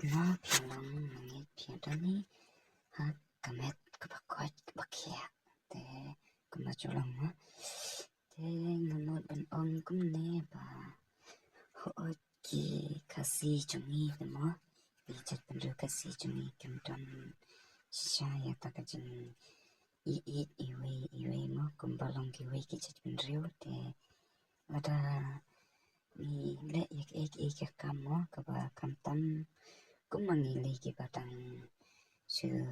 nó phiền lòng nghe phiền đó ní ha cầm hết cái bạc coi cái bạc khẽ thế cầm mà chỗ lòng á thế ngân một bên ông cũng nè bà họ kỳ cà si trong nghi cái nó bị chặt bên rêu cà si trong nghi cầm tròn sai ya ta cái chân ít iwe mà cầm bao lòng cái cái chặt bên rêu thế là ta mi lệ cái cam mà cái bà cam tâm cũng mangili ki batang chưa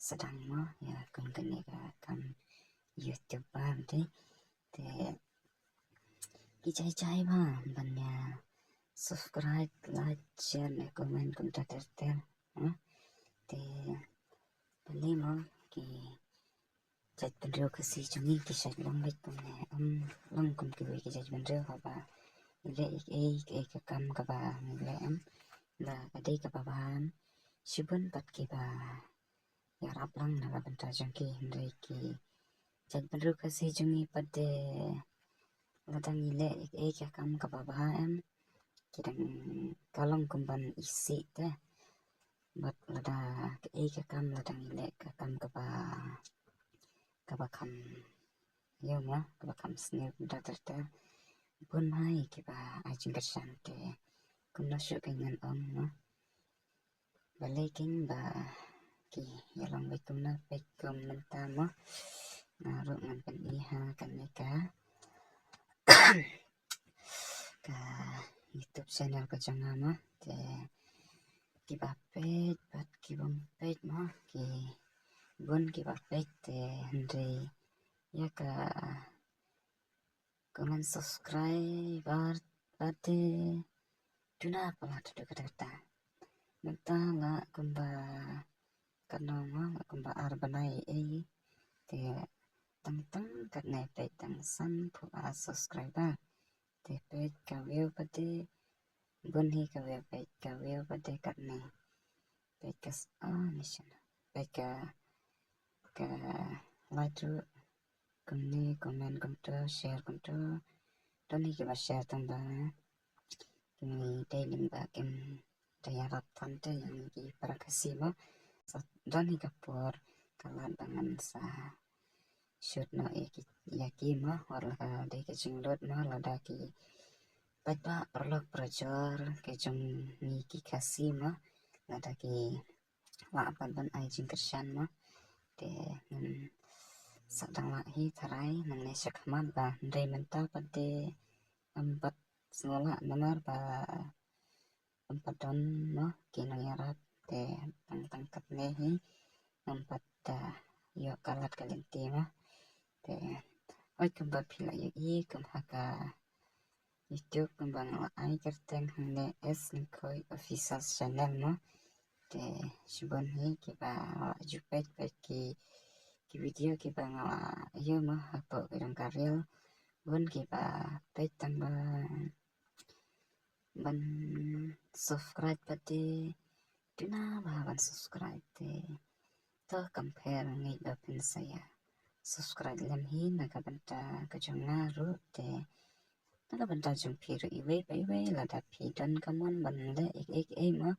sedang mo ya kan kanega kan YouTube ban te ki chai ba ban ya subscribe like share ne comment kun ta ter te bani mo ki chat ban ro ka si chungi ki shat long bit kun ne long kun ki ki chat ban ro ha ba le ka kam ka ba le la ka dei ka ba ban Shibun bat ki ba ya rap lang na la banta jangki hindai ki chat baru kasi jungi pade ladang ile ya kam ka ba em kidang kalong kumban isi te bat lada ya kam ladang ile ka kam ka ba kam yo ma ka ba kam snil banta terte bun mai ki ba ajing kersan te kumna shu pengen ma balikin ba ki yalang na bekum mentama naruh ngan iha kan ka YouTube channel ko jangama te ki bapet bat ki bompet ma ki bun ki bapet te andre ya ka comment subscribe bate tuna pala tu kata menta la kumba kanama kumba arbanai te tang kat nai pe tang san pu a subscriber te pe ka view pate bun hi ka view pate kat nai pe ka mission pe ka like tu kumni comment kum tu share kum tu toni ki ba share tang ba kimi daily ba kim dayarat tante yang ki para kasimo doni ka por kalan bangan sa shoot no yaki ma wala ka de ke jinglot ma lada ki patpa perlok projor ke jong ni ki kasi ma lada ki la ban ai jing kersan ma te sadang la hi tharai nang ne sakma ba ndai menta pate empat sekolah nomor ba empat don ma ki nang yarat te tang kat ne hi empat yo kalat kalenti ma te oi kembang pila i haka YouTube kembang ai kerteng hangne lingkoi official channel no te shibon hi ki ba jupet ki video ki ba yo ma hapo irang karel bun ki ba pet tang ban subscribe pati tuna ba ban subscribe te to compare ngai da pin saya subscribe lam hi nakabanta kajanga ru te nakabanta jumpiru iwe la da pi don kamon banle ek ma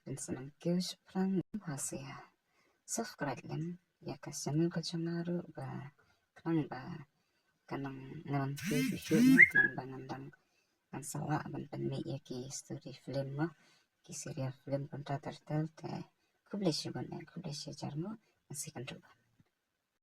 pinsanang kyo sprang hasia subscribe lam ya ka channel kajanga ru ba kanang ngan pi shu nang bangandang ang sawa ban panmi ya ki story film ma ki serial film panta tartal te kubleshe jarmo asikan ruba